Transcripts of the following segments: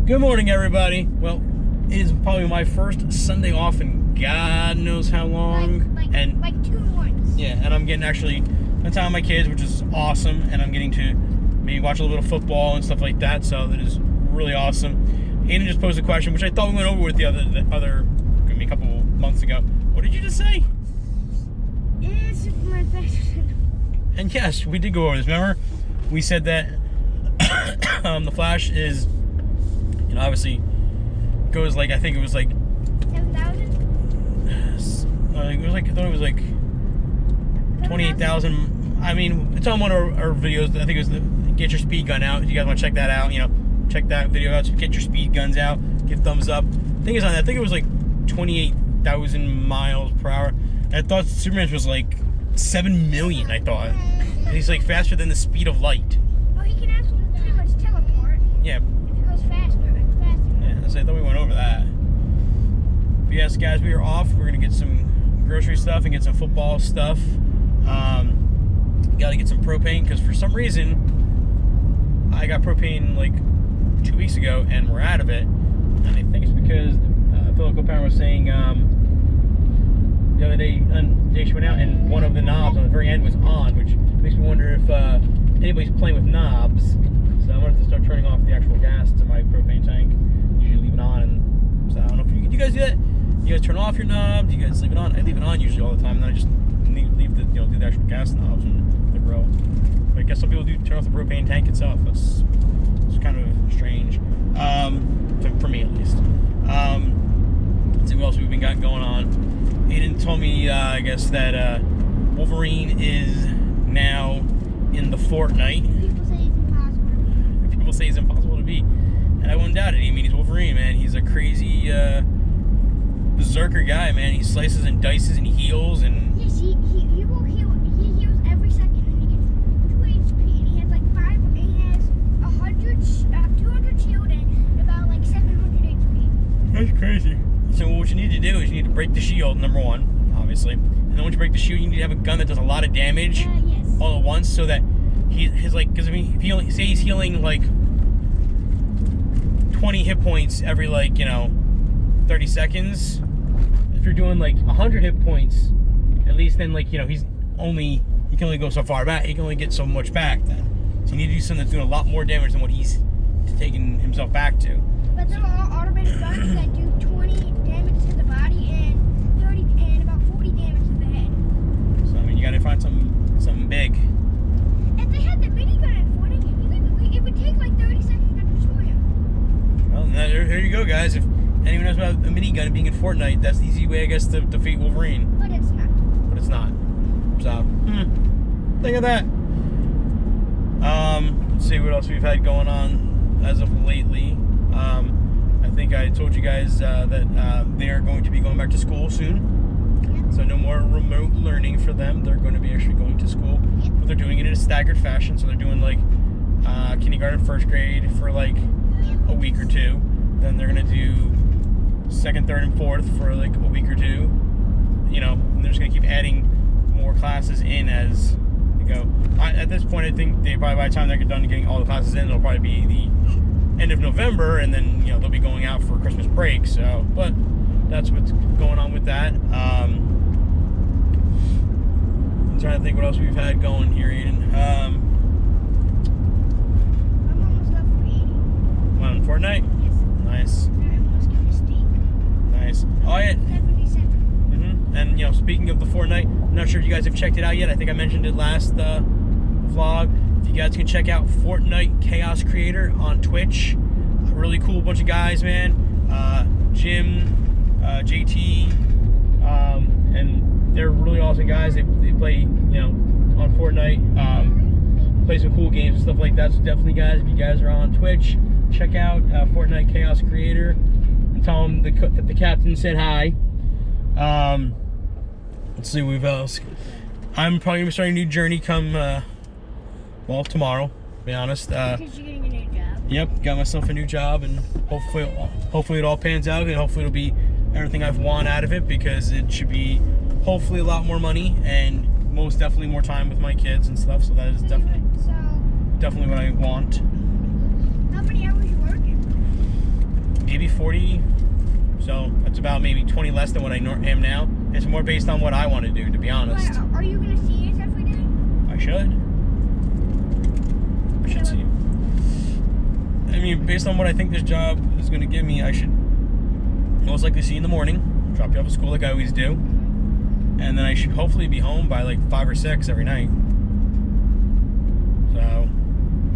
Good morning, everybody. Well, it is probably my first Sunday off in God knows how long. Like 2 months. Yeah, and I'm getting actually spend time with my kids, which is awesome, and I'm getting to maybe watch a little bit of football and stuff like that, so that is really awesome. Aiden just posed a question, which I thought we went over with the other a couple months ago. What did you just say? Is Superman faster? And yes, we did go over this. Remember, we said that the Flash is, obviously goes like, I think it was like 7,000? It was like, I thought it was like 28,000. I mean, it's on one of our videos. I think it was the Get Your Speed Gun Out. If you guys want to check that out, check that video out. So get your speed guns out. Give thumbs up. I think it's on that. I think it was like 28,000 miles per hour. And I thought Superman's was like 7 million, I thought. And he's like faster than the speed of light. Well, he can actually pretty much teleport. Yeah. If he goes faster. Yeah, so I thought we went over that. But yes, guys, we are off. We're going to get some grocery stuff and get some football stuff. Got to get some propane because for some reason I got propane like 2 weeks ago and we're out of it. And I think it's because the local parent was saying the other day she went out and one of the knobs on the very end was on, which makes me wonder if anybody's playing with knobs. So I'm going to have to start turning off the actual gas to my propane tank. Usually leave it on, and so I don't know if you guys do that. You guys turn off your knob? Do you guys leave it on? I leave it on usually all the time, and then I just leave the do the actual gas knobs and the grill. But I guess some people do turn off the propane tank itself. It's kind of strange, for me at least. Let's see what else we've been got going on. Aiden told me, I guess, that Wolverine is now in the Fortnite. People say he's impossible to beat. And I wouldn't doubt it. I mean, he's Wolverine, man. He's a crazy Berserker guy, man. He slices and dices and heals and... Yes, he will heal. He heals every second, and he gets 2 HP, and he has like 5, and he has 200 shield and about like 700 HP. That's crazy. So what you need to do is you need to break the shield, number one, obviously. And then once you break the shield, you need to have a gun that does a lot of damage Yes. all at once, so that his like, because I mean, if he say he's healing like 20 hit points every 30 seconds. If you're doing like 100 hit points, at least then he can only go so far back. He can only get so much back then. So you need to do something that's doing a lot more damage than what he's taking himself back to. But there are automated guns that do 20 damage to the body and 30 and about 40 damage to the head. So I mean, you gotta find something big. If they had the minigun in Fortnite, it would take like 30 seconds to destroy him. Well, there you go, guys. If anyone knows about a minigun being in Fortnite, that's the easy way, I guess, to defeat Wolverine. But it's not. But it's not. So, think of that. Let's see what else we've had going on as of lately. I think I told you guys that they are going to be going back to school soon. Yep. So no more remote learning for them. They're going to be actually going to school. Yep. But they're doing it in a staggered fashion. So they're doing like kindergarten, first grade for like a week or two. Then they're going to do second, third, and fourth for like a week or two. And they're just going to keep adding more classes in as they go. At this point, I think by the time they're done getting all the classes in, it'll probably be the end of November, and then they'll be going out for Christmas break. So, but that's what's going on with that. I'm trying to think what else we've had going here, Aiden. I'm almost level 80. On Fortnite? Yes. Nice. I almost got a steak. Nice. Oh yeah. 77. And speaking of the Fortnite, I'm not sure if you guys have checked it out yet. I think I mentioned it last vlog. If you guys can check out Fortnite Chaos Creator on Twitch. A really cool bunch of guys, man. Jim, JT, and they're really awesome guys. They play, on Fortnite, play some cool games and stuff like that. So definitely, guys, if you guys are on Twitch, check out Fortnite Chaos Creator and tell them that the captain said hi. Let's see what else. I'm probably gonna be starting a new journey come tomorrow, to be honest. Because you're getting a new job. Yep, got myself a new job, and hopefully it all pans out, and hopefully it'll be everything I've want out of it, because it should be hopefully a lot more money and most definitely more time with my kids and stuff. So that is definitely what I want. How many hours you working? maybe 40. So that's about maybe 20 less than what I am now. It's more based on what I want to do, to be honest. But are you gonna see us every day? I should. I should see you. I mean, based on what I think this job is going to give me, I should most likely see you in the morning, drop you off at school like I always do, and then I should hopefully be home by like 5 or 6 every night. So,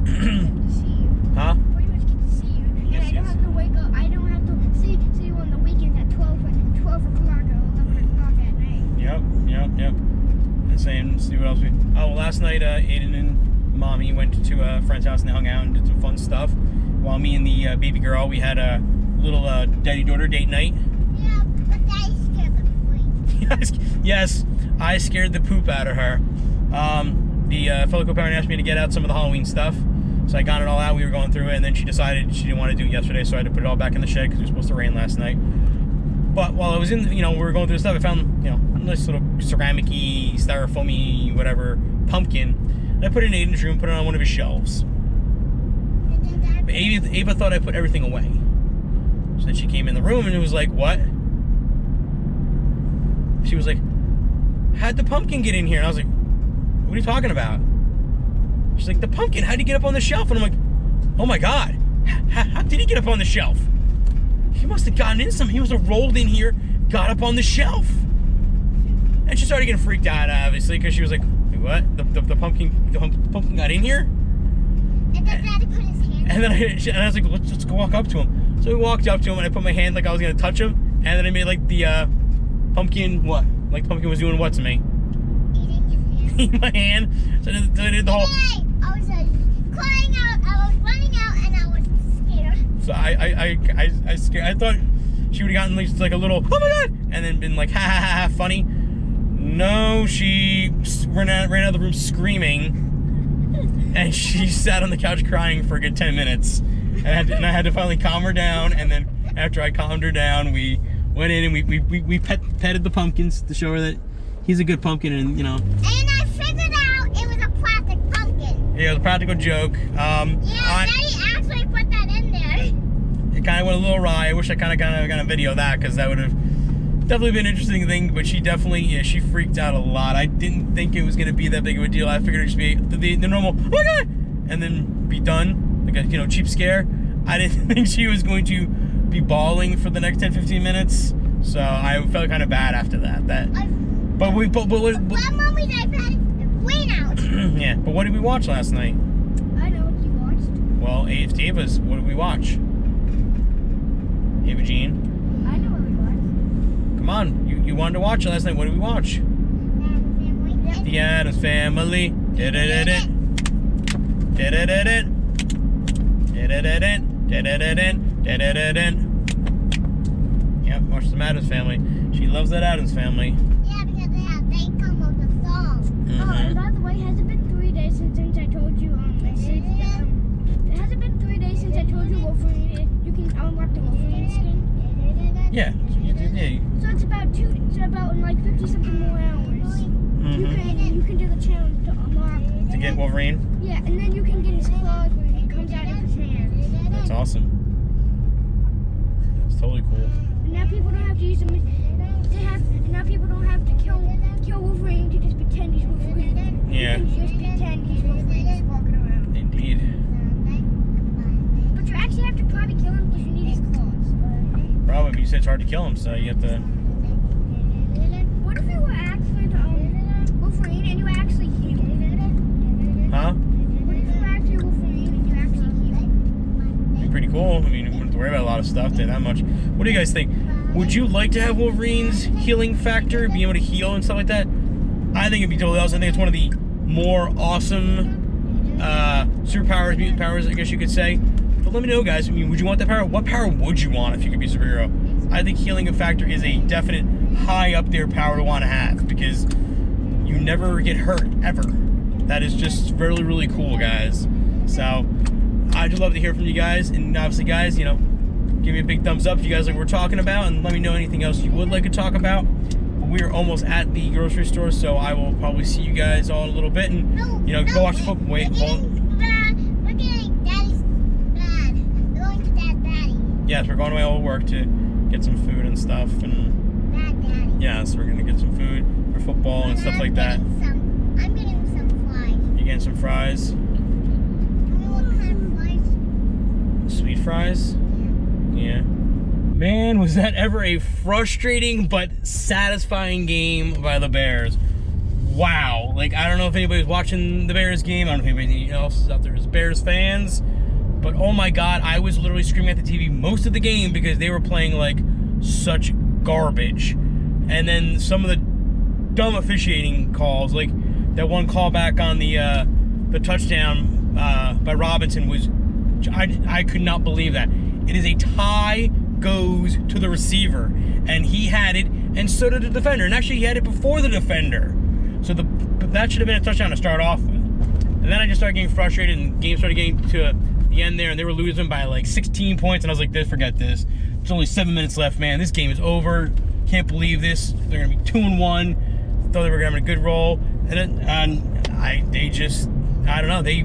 See you. huh? Pretty much get to see you. And Yes, I don't yes. have to wake up. I don't have to see you on the weekends at 12 o'clock or 11 o'clock at night. Yep. And saying, see what else we. Oh, well, last night, Aiden and Mommy went to a friend's house and they hung out and did some fun stuff. While me and the baby girl, we had a little daddy-daughter date night. Yeah, but Daddy scared the sleep. Yes, I scared the poop out of her. The fellow co-parent asked me to get out some of the Halloween stuff, so I got it all out. We were going through it, and then she decided she didn't want to do it yesterday, so I had to put it all back in the shed because it was supposed to rain last night. But while I was in, we were going through the stuff, I found, a nice little ceramic-y, styrofoamy, whatever, pumpkin, and I put it in Aiden's room, put it on one of his shelves. But Ava thought I put everything away. So then she came in the room and it was like, what? She was like, how'd the pumpkin get in here? And I was like, what are you talking about? She's like, the pumpkin, how'd he get up on the shelf? And I'm like, oh my God, how did he get up on the shelf? He must have gotten in some, he must have rolled in here, got up on the shelf. And she started getting freaked out, obviously, because she was like, wait, what? The pumpkin got in here? And then Daddy put his hand. And then I was like, let's go walk up to him. So we walked up to him and I put my hand like I was gonna touch him, and then I made like the pumpkin, what? Like pumpkin was doing what to me? Eating his hand. Eating my hand. So I did the whole. I was crying out, I was running out, and I was scared. So I scared. I thought she would have gotten like a little, oh my God, and then been like, ha ha ha, funny. No, she ran out of the room screaming. And she sat on the couch crying for a good 10 minutes. And I had to finally calm her down. And then after I calmed her down, we went in and we petted the pumpkins to show her that he's a good pumpkin. And, And I figured out it was a plastic pumpkin. Yeah, it was a practical joke. Daddy actually put that in there. It kind of went a little awry. I wish I kind of got a video of that, because that would have definitely been an interesting thing. But she definitely, she freaked out a lot. I didn't think it was going to be that big of a deal. I figured it'd just be the normal, oh my God, and then be done, like a cheap scare. I didn't think she was going to be bawling for the next 10-15 minutes. So I felt kind of bad after that. But Mommy's iPad went out. Yeah, but what did we watch last night? I know what you watched. Well, it's Ava's. What did we watch? Ava Jean. I know what we watched. Come on, you wanted to watch it last night. What did we watch? The Addams Family. Did-it-it-it. Did-it-it-it. Did-it-it-it. Did-it-it-it. Did-it-it-it. Yep, watch some Addams Family. She loves that Addams Family. Yeah, because they come with the song. Oh, and by the way, has it been 3 days since I told you, it hasn't been 3 days since I told you Wolverine, you can unlock the Wolverine skin? Yeah. So it's about like 50 something more hours. You can do the challenge to unlock. To get Wolverine? Yeah, and then you can get his claws when he comes out of his hands. That's awesome. That's totally cool. And now people don't have to use them. Now people don't have to kill Wolverine to just pretend he's Wolverine. Yeah. You can just pretend he's Wolverine just walking around. Indeed. But you actually have to probably kill him because you need his claws. Probably, but you said it's hard to kill him, so you have to. What if you were actually Wolverine and you actually heal? Huh? What if you were actually Wolverine and you actually heal? It'd be pretty cool. I mean, you wouldn't have to worry about a lot of stuff, that much. What do you guys think? Would you like to have Wolverine's healing factor, being able to heal and stuff like that? I think it'd be totally awesome. I think it's one of the more awesome superpowers, mutant powers, I guess you could say. But let me know, guys. I mean, would you want that power? What power would you want if you could be a superhero? I think healing a factor is a definite high up there power to want to have, because you never get hurt, ever. That is just really, really cool, guys. So, I'd just love to hear from you guys. And obviously, guys, give me a big thumbs up if you guys like what we're talking about, and let me know anything else you would like to talk about. We're almost at the grocery store, so I will probably see you guys all in a little bit, and go watch the football. Wait, hold on. We're getting Daddy's bed. We're going to Dad's daddy. yes, we're going to my old work to get some food and stuff. And Bad Daddy. yes, we're gonna get some food for football and stuff like that. I'm getting some fries. You getting some fries? What kind of fries? Sweet fries? Yeah. Man, was that ever a frustrating but satisfying game by the Bears. Wow. Like, I don't know if anybody's watching the Bears game. I don't know if anybody else is out there as Bears fans. But oh my God, I was literally screaming at the TV most of the game because they were playing like such garbage. And then some of the dumb officiating calls, like that one call back on the touchdown by Robinson was, I could not believe that. It is a tie goes to the receiver, and he had it, and so did the defender. And actually, he had it before the defender. So that should have been a touchdown to start off with. And then I just started getting frustrated, and the game started getting to the end there, and they were losing by like 16 points, and I was like, forget this. There's only 7 minutes left, man. This game is over. Can't believe this. They're gonna be 2-1. Thought they were gonna have a good roll, and they just, I don't know. They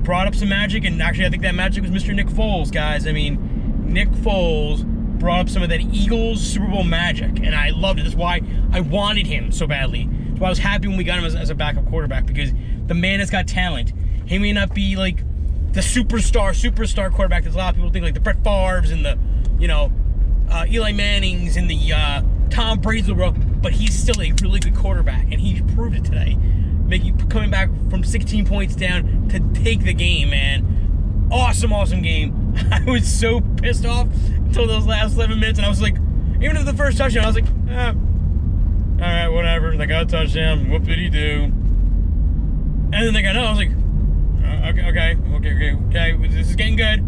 brought up some magic, and actually, I think that magic was Mr. Nick Foles, guys. I mean, Nick Foles brought up some of that Eagles Super Bowl magic, and I loved it. That's why I wanted him so badly. That's why I was happy when we got him as a backup quarterback, because the man has got talent. He may not be like the superstar quarterback that a lot of people think, like the Brett Favres and the, Eli Mannings and the Tom Brady's of the world, but he's still a really good quarterback, and he proved it today. Coming back from 16 points down to take the game, man. Awesome game. I was so pissed off until those last 11 minutes, and I was like, even after the first touchdown, I was like, all right, whatever. They got a touchdown. What did he do? And then they got no. I was like, okay. This is getting good.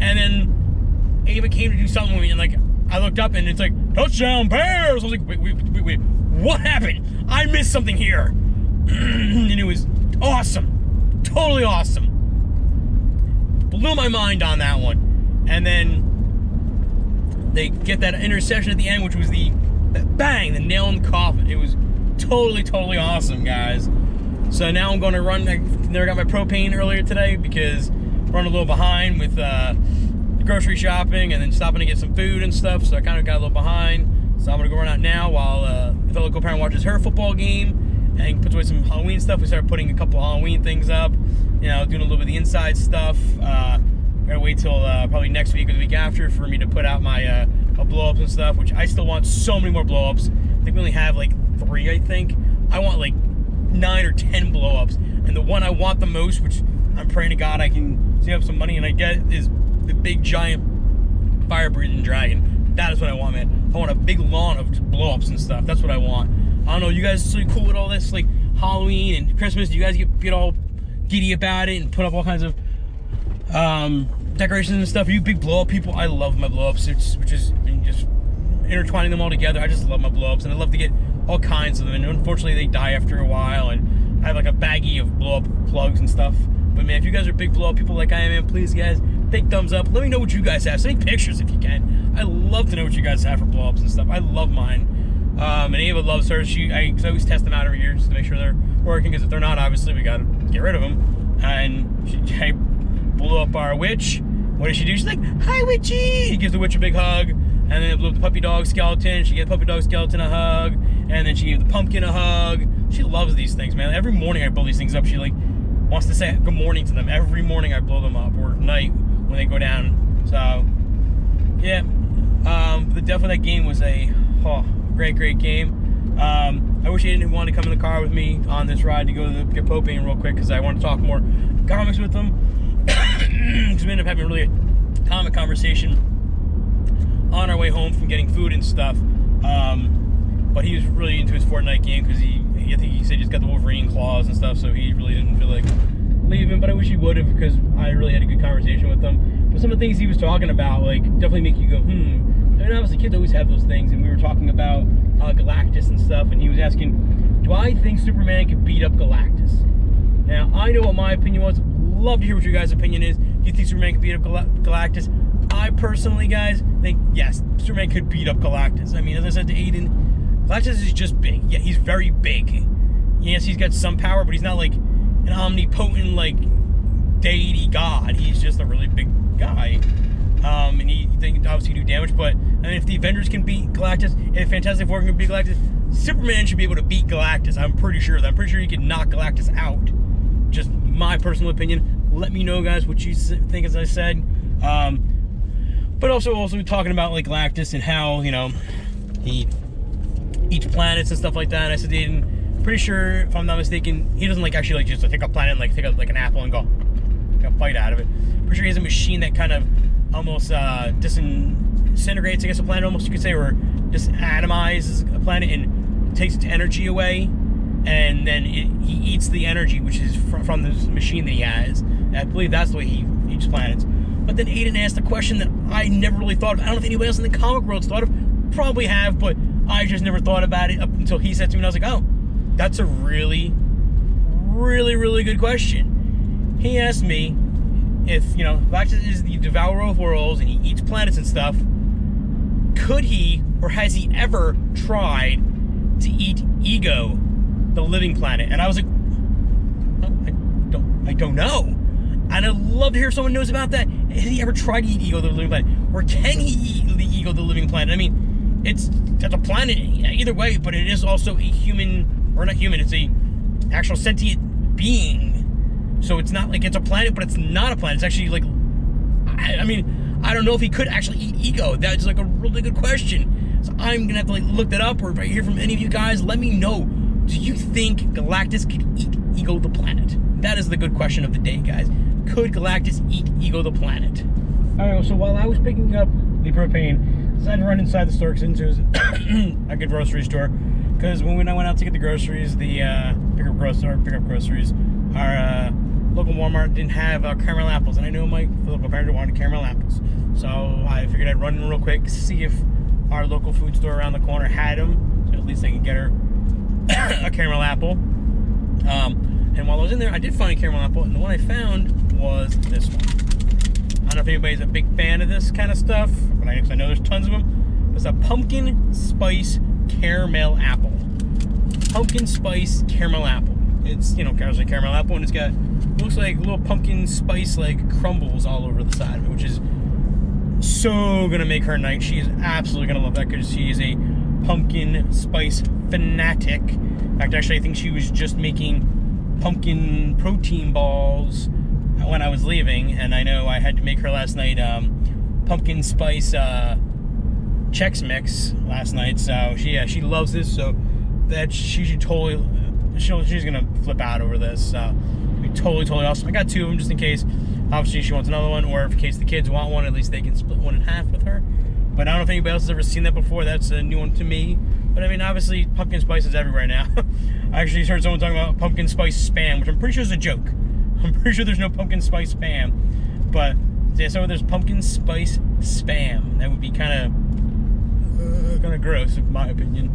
And then Ava came to do something with me, and like I looked up, and it's like touchdown Bears. I was like, wait, what happened? I missed something here. And it was awesome, totally awesome. Blew my mind on that one. And then they get that interception at the end, which was the nail in the coffin. It was totally awesome, guys. So now I'm going to run. I never got my propane earlier today because I'm running a little behind with grocery shopping and then stopping to get some food and stuff. So I kind of got a little behind. So I'm going to go run out now while the fellow co-parent watches her football game and puts away some Halloween stuff. We started putting a couple Halloween things up, doing a little bit of the inside stuff. Gotta wait till probably next week or the week after for me to put out my blow-ups and stuff, which I still want so many more blow-ups. I think we only have like 3, I think. I want like 9 or 10 blow-ups. And the one I want the most, which I'm praying to God I can save up some money and I get, is the big giant fire-breathing dragon. That is what I want, man. I want a big lawn of blow-ups and stuff. That's what I want. I don't know, you guys are so cool with all this, like Halloween and Christmas. Do you guys get all giddy about it and put up all kinds of decorations and stuff? Are you big blow-up people? I love my blow-ups, which is just intertwining them all together. I just love my blow-ups, and I love to get all kinds of them. And unfortunately, they die after a while, and I have like a baggie of blow-up plugs and stuff. But man, if you guys are big blow-up people like I am, man, please, guys, big thumbs up. Let me know what you guys have. Send me pictures if you can. I love to know what you guys have for blow-ups and stuff. I love mine. And Ava loves hers. I always test them out every year just to make sure they're working, because if they're not, obviously we gotta get rid of them. And I blew up our witch. What does she do? She's like, "Hi, witchy!" She gives the witch a big hug, and then it blew up the puppy dog skeleton. She gave the puppy dog skeleton a hug, and then she gave the pumpkin a hug. She loves these things, man. Every morning I blow these things up. She like wants to say good morning to them. Every morning I blow them up, or night when they go down. So yeah, definitely that game was a great game. I wish Aiden wanted to come in the car with me on this ride to go to get propane real quick, because I want to talk more comics with him. Because we ended up having a really comic conversation on our way home from getting food and stuff. But he was really into his Fortnite game because I think he said he's got the Wolverine claws and stuff, so he really didn't feel like leaving. But I wish he would have, because I really had a good conversation with him. But some of the things he was talking about, like, definitely make you go, And obviously kids always have those things, and we were talking about Galactus and stuff, and he was asking, do I think Superman could beat up Galactus? Now, I know what my opinion was. Love to hear what your guys' opinion is. Do you think Superman could beat up Galactus? I personally, guys, think, yes, Superman could beat up Galactus. I mean, as I said to Aiden, Galactus is just big. Yeah, he's very big. Yes, he's got some power, but he's not like an omnipotent, like, deity god. He's just a really big guy. and they obviously do damage. But I mean, if the Avengers can beat Galactus, if Fantastic Four can beat Galactus, Superman should be able to beat Galactus. I'm pretty sure he can knock Galactus out. Just my personal opinion. Let me know, guys, what you think, as I said. But also talking about like Galactus and how, you know, he eats planets and stuff like that. And I said, pretty sure, if I'm not mistaken, he doesn't like actually like just take a planet and like take a, like an apple and go take a bite out of it. Pretty sure he has a machine that kind of almost disintegrates, I guess, a planet, almost you could say, or just atomizes a planet and takes its energy away, and then he eats the energy, which is from this machine that he has. And I believe that's the way he eats planets. But then Aiden asked a question that I never really thought of. I don't know if anybody else in the comic world's thought of. Probably have, but I just never thought about it up until he said to me, and I was like, oh, that's a really, really, really good question. He asked me if, you know, Galactus is the devourer of worlds and he eats planets and stuff, could he, or has he ever tried to eat Ego, the living planet? And I was like, I don't know. And I'd love to hear if someone knows about that. Has he ever tried to eat Ego, the living planet? Or can he eat the Ego, the living planet? I mean, it's a planet either way, but it is also a human, or not human, it's a actual sentient being. So it's not like it's a planet, but it's not a planet. It's actually like, I mean, I don't know if he could actually eat Ego. That's like a really good question. So I'm gonna have to like look that up, or if I hear from any of you guys, let me know. Do you think Galactus could eat Ego, the planet? That is the good question of the day, guys. Could Galactus eat Ego, the planet? Alright, so while I was picking up the propane, I decided to run inside the store because it was a good grocery store. Because when I went out to get the groceries, pick up groceries, our local Walmart didn't have caramel apples, and I know my local parents wanted caramel apples. So I figured I'd run in real quick, see if our local food store around the corner had them, so at least I could get her a caramel apple. And while I was in there, I did find a caramel apple, and the one I found was this one. I don't know if anybody's a big fan of this kind of stuff, but I know there's tons of them. It's a pumpkin spice caramel apple. Pumpkin spice caramel apple. It's, you know, it's a caramel apple, and it's got, looks like little pumpkin spice like crumbles all over the side of it, which is so gonna make her night. She is absolutely gonna love that because she is a pumpkin spice fanatic. In fact, actually, I think she was just making pumpkin protein balls when I was leaving, and I know I had to make her last night pumpkin spice Chex Mix last night. So she loves this, so that she's gonna flip out over this. It'd be totally awesome. I got two of them just in case. Obviously, she wants another one, or in case the kids want one, at least they can split one in half with her. But I don't know if anybody else has ever seen that before. That's a new one to me. But I mean, obviously, pumpkin spice is everywhere now. I actually heard someone talking about pumpkin spice spam, which I'm pretty sure is a joke. I'm pretty sure there's no pumpkin spice spam. But yeah, so there's pumpkin spice spam. That would be kind of gross, in my opinion.